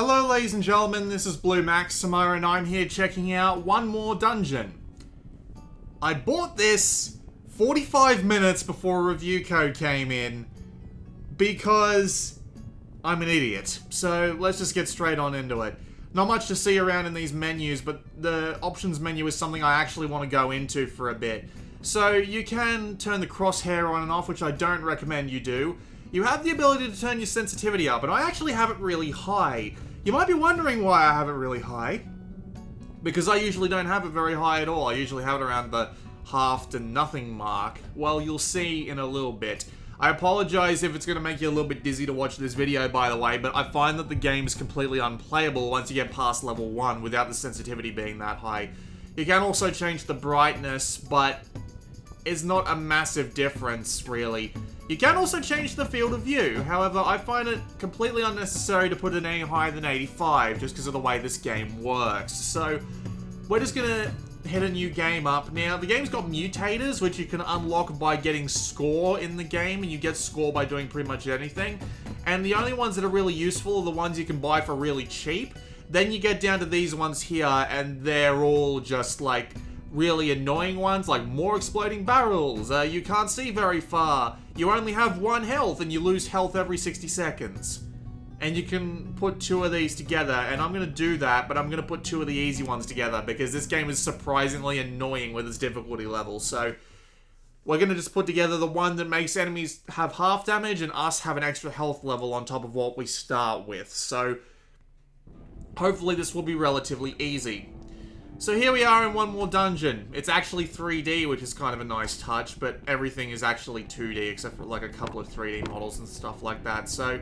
Hello ladies and gentlemen, this is Blue Max Samara and I'm here checking out one more dungeon. I bought this 45 minutes before a review code came in because I'm an idiot. So let's just get straight on into it. Not much to see around in these menus, but the options menu is something I actually want to go into for a bit. So you can turn the crosshair on and off, which I don't recommend you do. You have the ability to turn your sensitivity up, and I actually have it really high. You might be wondering why I have it really high. Because I usually don't have it very high at all. I usually have it around the half to nothing mark. Well, you'll see in a little bit. I apologize if it's going to make you a little bit dizzy to watch this video, by the way, but I find that the game is completely unplayable once you get past level 1 without the sensitivity being that high. You can also change the brightness, but it's not a massive difference, really. You can also change the field of view. However, I find it completely unnecessary to put it any higher than 85 just because of the way this game works. So, we're just gonna hit a new game up. Now, the game's got mutators, which you can unlock by getting score in the game, and you get score by doing pretty much anything. And the only ones that are really useful are the ones you can buy for really cheap. Then you get down to these ones here, and they're all just like really annoying ones, like more exploding barrels, you can't see very far, you only have 1 health and you lose health every 60 seconds. And you can put 2 of these together, and I'm going to do that, but I'm going to put 2 of the easy ones together because this game is surprisingly annoying with its difficulty level. So we're going to just put together the one that makes enemies have half damage and us have an extra health level on top of what we start with. So hopefully this will be relatively easy. So here we are in one more dungeon. It's actually 3D, which is kind of a nice touch, but everything is actually 2D, except for like a couple of 3D models and stuff like that. So,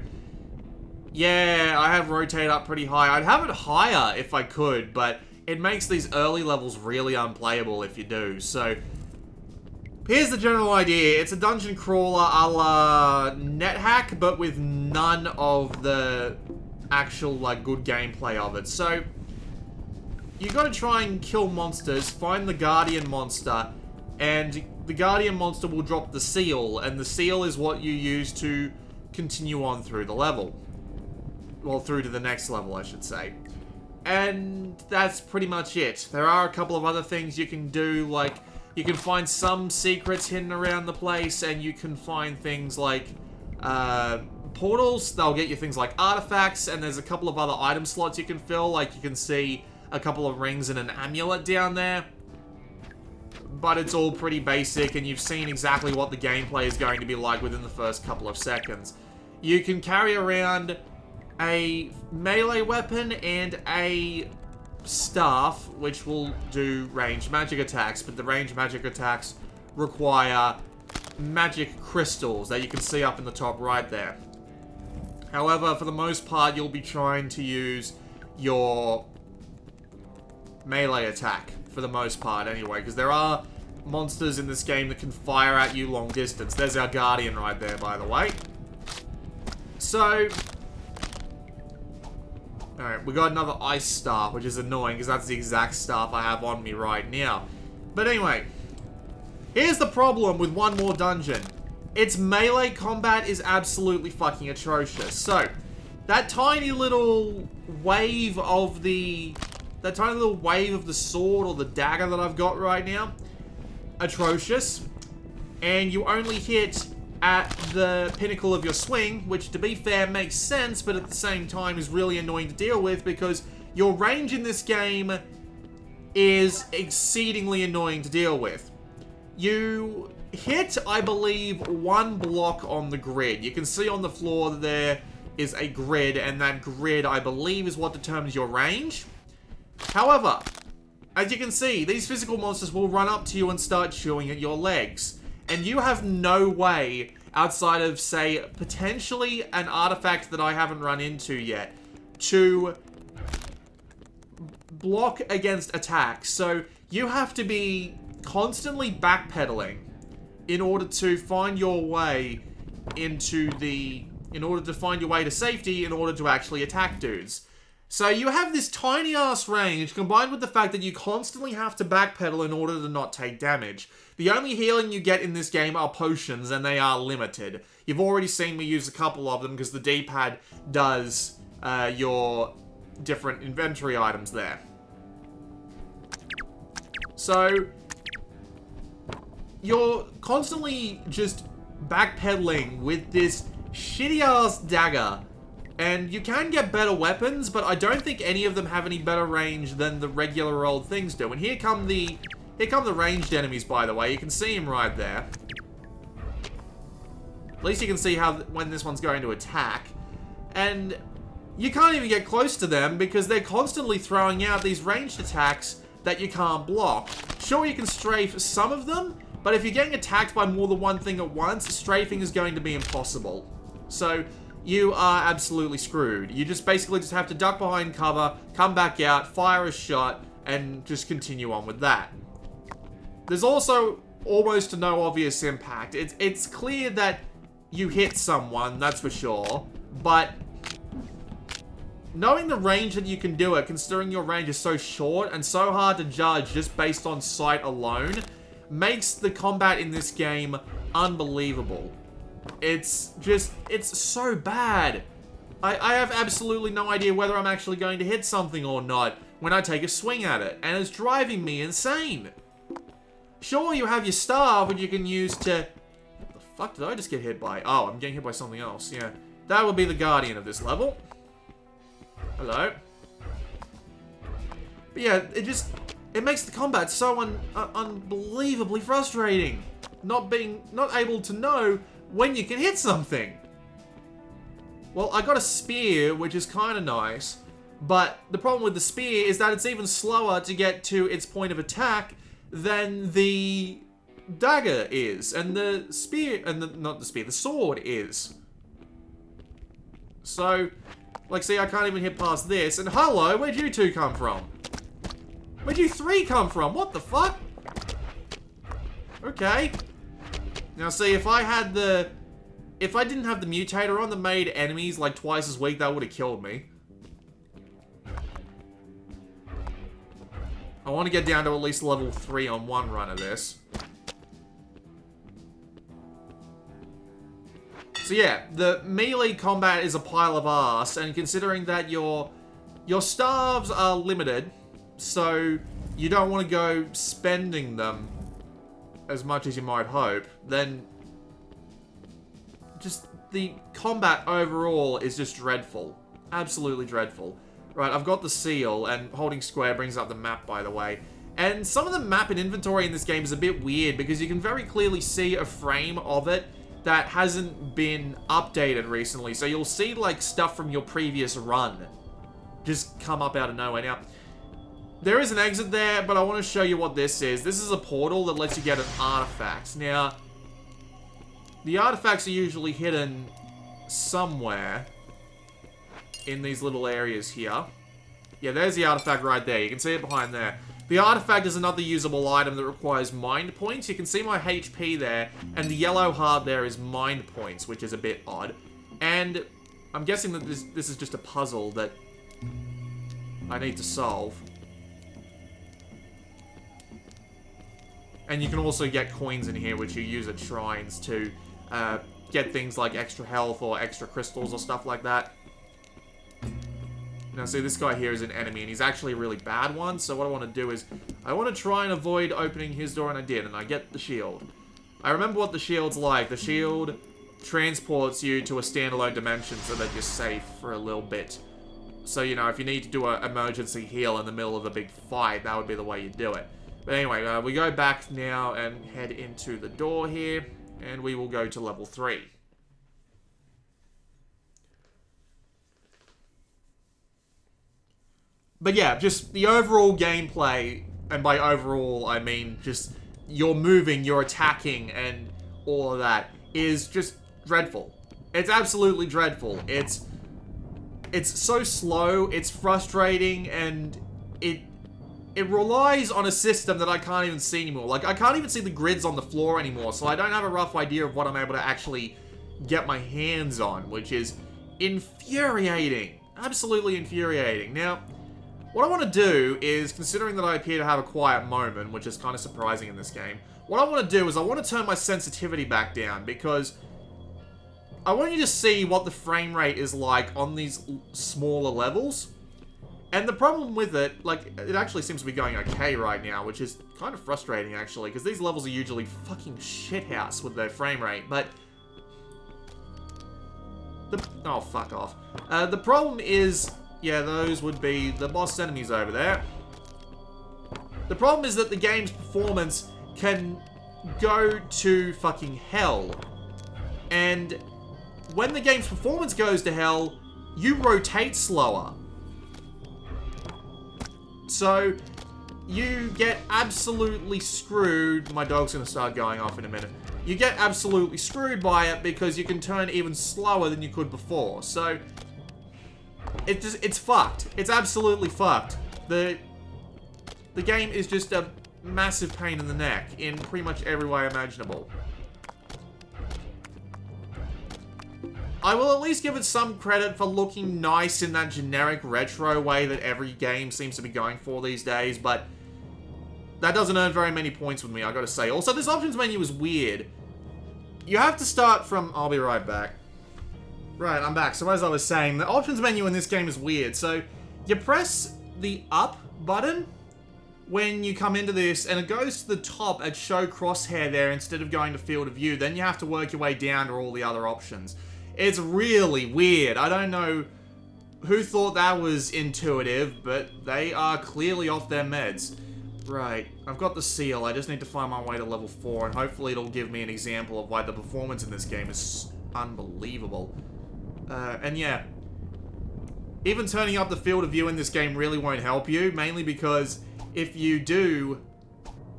yeah, I have rotate up pretty high. I'd have it higher if I could, but it makes these early levels really unplayable if you do. So, here's the general idea. It's a dungeon crawler a la NetHack, but with none of the actual, like, good gameplay of it. So you gotta try and kill monsters, find the Guardian monster, and the Guardian monster will drop the seal, and the seal is what you use to continue on through the level. Well, through to the next level, I should say. And that's pretty much it. There are a couple of other things you can do, like, you can find some secrets hidden around the place, and you can find things like, portals. They'll get you things like artifacts, and there's a couple of other item slots you can fill, like you can see a couple of rings and an amulet down there. But it's all pretty basic, and you've seen exactly what the gameplay is going to be like within the first couple of seconds. You can carry around a melee weapon and a staff, which will do ranged magic attacks, but the ranged magic attacks require magic crystals that you can see up in the top right there. However, for the most part, you'll be trying to use your melee attack, for the most part anyway, because there are monsters in this game that can fire at you long distance. There's our Guardian right there, by the way. So, alright, we got another ice staff, which is annoying, because that's the exact staff I have on me right now. But anyway, here's the problem with one more dungeon. Its melee combat is absolutely fucking atrocious. So, that tiny little wave of the sword or the dagger that I've got right now, atrocious. And you only hit at the pinnacle of your swing, which, to be fair, makes sense, but at the same time is really annoying to deal with because your range in this game is exceedingly annoying to deal with. You hit, I believe, 1 block on the grid. You can see on the floor that there is a grid, and that grid, I believe, is what determines your range. However, as you can see, these physical monsters will run up to you and start chewing at your legs. And you have no way, outside of, say, potentially an artifact that I haven't run into yet, to block against attacks. So you have to be constantly backpedaling in order to find your way to safety in order to actually attack dudes. So you have this tiny ass range combined with the fact that you constantly have to backpedal in order to not take damage. The only healing you get in this game are potions, and they are limited. You've already seen me use a couple of them because the D-pad does your different inventory items there. So, you're constantly just backpedaling with this shitty-ass dagger. And you can get better weapons, but I don't think any of them have any better range than the regular old things do. And here come the ranged enemies, by the way. You can see them right there. At least you can see when this one's going to attack. And you can't even get close to them because they're constantly throwing out these ranged attacks that you can't block. Sure, you can strafe some of them, but if you're getting attacked by more than one thing at once, strafing is going to be impossible. So you are absolutely screwed. You just basically just have to duck behind cover, come back out, fire a shot, and just continue on with that. There's also almost no obvious impact. It's clear that you hit someone, that's for sure, but knowing the range that you can do it, considering your range is so short and so hard to judge just based on sight alone, makes the combat in this game unbelievable. It's so bad. I have absolutely no idea whether I'm actually going to hit something or not when I take a swing at it, and it's driving me insane. Sure, you have your star, which you can use to... What the fuck did I just get hit by? Oh, I'm getting hit by something else, yeah. That would be the guardian of this level. Hello. But yeah, it makes the combat so unbelievably frustrating. Not able to know when you can hit something. Well, I got a spear, which is kind of nice, but the problem with the spear is that it's even slower to get to its point of attack than the dagger is, and the spear, and not the spear, the sword is. So, like, see, I can't even hit past this, and hello, where'd you two come from? Where'd you three come from? What the fuck? Okay. Now, see, if I didn't have the mutator on that made enemies like twice as weak, that would have killed me. I want to get down to at least level 3 on one run of this. So yeah, the melee combat is a pile of arse, and considering that your staves are limited, so you don't want to go spending them as much as you might hope, then just the combat overall is just dreadful. Absolutely dreadful. Right, I've got the seal, and holding square brings up the map, by the way. And some of the map and inventory in this game is a bit weird, because you can very clearly see a frame of it that hasn't been updated recently. So you'll see, like, stuff from your previous run just come up out of nowhere. Now, there is an exit there, but I want to show you what this is. This is a portal that lets you get an artifact. Now, the artifacts are usually hidden somewhere in these little areas here. Yeah, there's the artifact right there. You can see it behind there. The artifact is another usable item that requires mind points. You can see my HP there, and the yellow heart there is mind points, which is a bit odd. And I'm guessing that this is just a puzzle that I need to solve. And you can also get coins in here, which you use at shrines to get things like extra health or extra crystals or stuff like that. Now, see, this guy here is an enemy, and he's actually a really bad one, so what I want to do is, I want to try and avoid opening his door, and I did, and I get the shield. I remember what the shield's like. The shield transports you to a standalone dimension so that you're safe for a little bit. So, you know, if you need to do an emergency heal in the middle of a big fight, that would be the way you do it. But anyway, we go back now and head into the door here, and we will go to level 3. But yeah, just the overall gameplay, and by overall, I mean just you're moving, you're attacking, and all of that is just dreadful. It's absolutely dreadful. It's so slow, it's frustrating, and it relies on a system that I can't even see anymore. Like, I can't even see the grids on the floor anymore, so I don't have a rough idea of what I'm able to actually get my hands on, which is infuriating. Absolutely infuriating. Now, what I want to do is, considering that I appear to have a quiet moment, which is kind of surprising in this game, what I want to do is I want to turn my sensitivity back down, because I want you to see what the frame rate is like on these smaller levels. And the problem with it, like, it actually seems to be going okay right now, which is kind of frustrating, actually, because these levels are usually fucking shithouse with their frame rate, but... Oh, fuck off. The problem is, yeah, those would be the boss enemies over there. The problem is that the game's performance can go to fucking hell. And when the game's performance goes to hell, you rotate slower. So, you get absolutely screwed. My dog's gonna start going off in a minute. You get absolutely screwed by it because you can turn even slower than you could before. So, it's fucked. It's absolutely fucked. The game is just a massive pain in the neck in pretty much every way imaginable. I will at least give it some credit for looking nice in that generic retro way that every game seems to be going for these days, but that doesn't earn very many points with me, I gotta say. Also, this options menu is weird. You have to start from... I'll be right back. Right, I'm back. So as I was saying, the options menu in this game is weird. So, you press the up button when you come into this, and it goes to the top at show crosshair there instead of going to field of view. Then you have to work your way down to all the other options. It's really weird. I don't know who thought that was intuitive, but they are clearly off their meds. Right, I've got the seal. I just need to find my way to level 4, and hopefully it'll give me an example of why the performance in this game is unbelievable. And yeah, even turning up the field of view in this game really won't help you, mainly because if you do,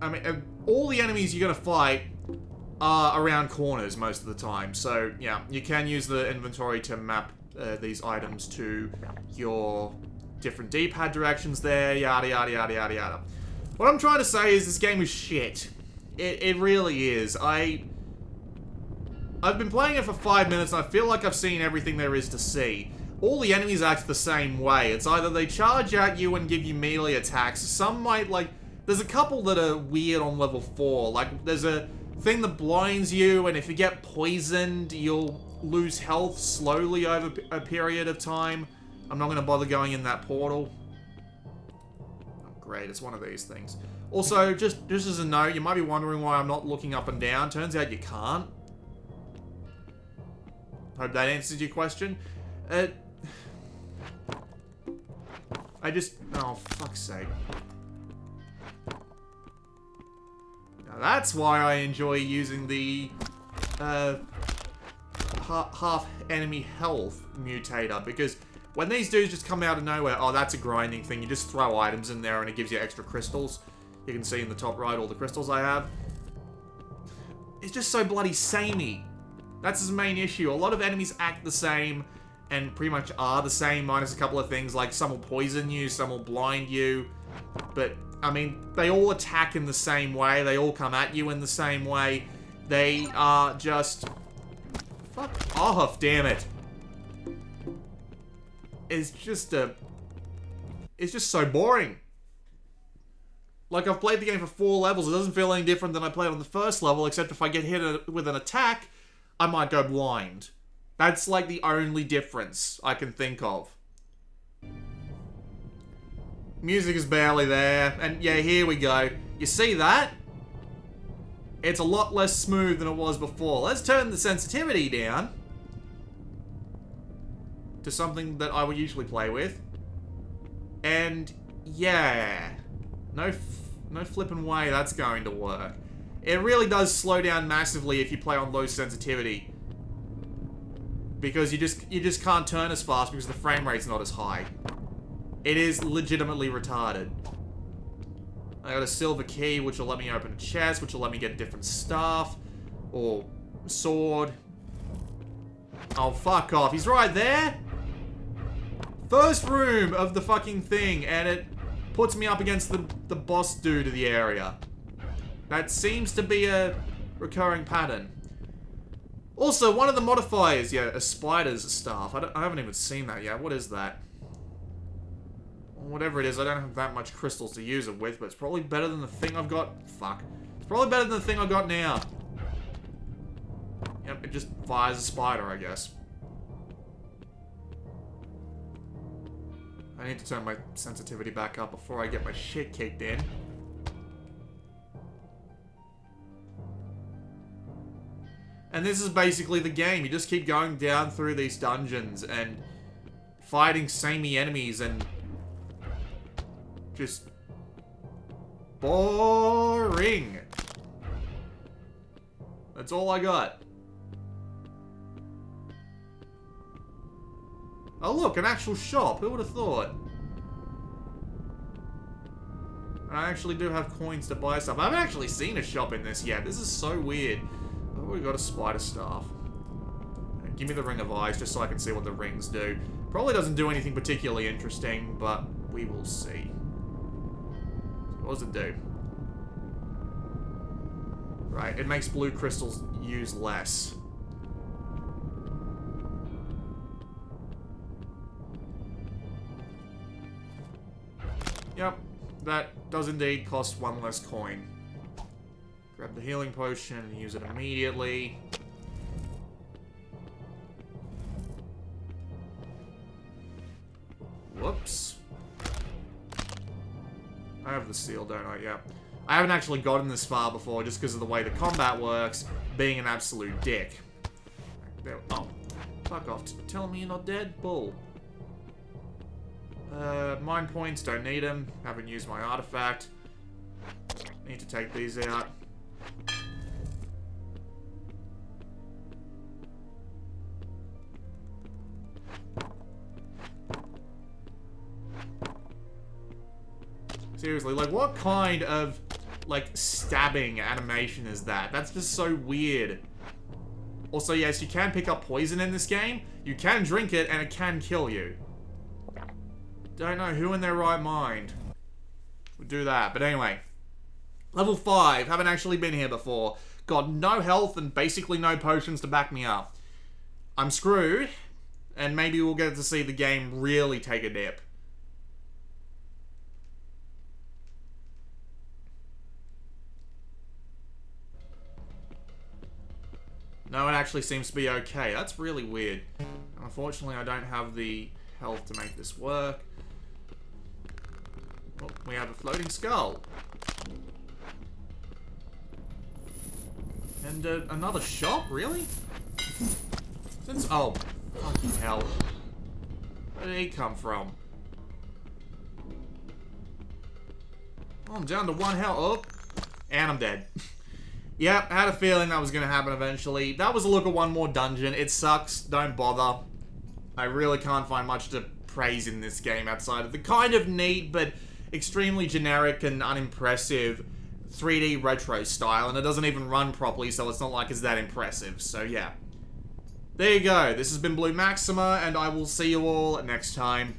I mean, all the enemies you're gonna fight are around corners most of the time. So, yeah, you can use the inventory to map these items to your different D-pad directions there, yada, yada, yada, yada, yada. What I'm trying to say is this game is shit. It really is. I've been playing it for 5 minutes and I feel like I've seen everything there is to see. All the enemies act the same way. It's either they charge at you and give you melee attacks. Some might, like... There's a couple that are weird on level 4. Like, there's a thing that blinds you, and if you get poisoned, you'll lose health slowly over a period of time. I'm not going to bother going in that portal. Oh, great, it's one of these things. Also, just as a note, you might be wondering why I'm not looking up and down. Turns out you can't. Hope that answers your question. I just... Oh, fuck's sake. Now that's why I enjoy using the half enemy health mutator, because when these dudes just come out of nowhere, oh, that's a grinding thing. You just throw items in there and it gives you extra crystals. You can see in the top right all the crystals I have. It's just so bloody samey. That's his main issue. A lot of enemies act the same and pretty much are the same, minus a couple of things like some will poison you, some will blind you. But, I mean, they all attack in the same way. They all come at you in the same way. They are just... Fuck off, damn it. It's just so boring. Like, I've played the game for 4 levels. It doesn't feel any different than I played on the first level, except if I get hit with an attack, I might go blind. That's, like, the only difference I can think of. Music is barely there. And, yeah, here we go. You see that? It's a lot less smooth than it was before. Let's turn the sensitivity down to something that I would usually play with. And, yeah. No flipping way that's going to work. It really does slow down massively if you play on low sensitivity. Because you just can't turn as fast because the frame rate's not as high. It is legitimately retarded. I got a silver key, which will let me open a chest, which will let me get different stuff. Or sword. Oh, fuck off. He's right there. First room of the fucking thing, and it puts me up against the boss dude of the area. That seems to be a recurring pattern. Also, one of the modifiers, yeah, a spider's staff. I haven't even seen that yet. What is that? Whatever it is, I don't have that much crystals to use it with, but it's probably better than the thing I've got. Fuck. It's probably better than the thing I've got now. Yep, it just fires a spider, I guess. I need to turn my sensitivity back up before I get my shit kicked in. And this is basically the game. You just keep going down through these dungeons and fighting samey enemies and just boring. That's all I got. Oh look, an actual shop. Who would have thought? And I actually do have coins to buy stuff. I haven't actually seen a shop in this yet. This is so weird. Oh, we got a spider staff. Give me the ring of eyes just so I can see what the rings do. Probably doesn't do anything particularly interesting, but we will see. What does it do? Right, it makes blue crystals use less. Yep, that does indeed cost one less coin. Grab the healing potion and use it immediately. Whoops. I have the seal, don't I? Yeah. I haven't actually gotten this far before just because of the way the combat works, being an absolute dick. There, oh, fuck off. Tell me you're not dead? Bull. Mind points, don't need them. Haven't used my artifact. Need to take these out. Seriously, like, what kind of, like, stabbing animation is that? That's just so weird. Also, yes, you can pick up poison in this game. You can drink it, and it can kill you. Don't know who in their right mind would do that. But anyway. Level 5. Haven't actually been here before. Got no health and basically no potions to back me up. I'm screwed. And maybe we'll get to see the game really take a dip. No, it actually seems to be okay. That's really weird. Unfortunately, I don't have the health to make this work. Well, we have a floating skull. And another shop? Really? Since... Oh, fucking hell. Where did he come from? Oh, I'm down to 1 health. Oh, and I'm dead. Yep, had a feeling that was going to happen eventually. That was a look at one more dungeon. It sucks. Don't bother. I really can't find much to praise in this game outside of the kind of neat but extremely generic and unimpressive 3D retro style. And it doesn't even run properly, so it's not like it's that impressive. So yeah. There you go. This has been Blue Maxima, and I will see you all next time.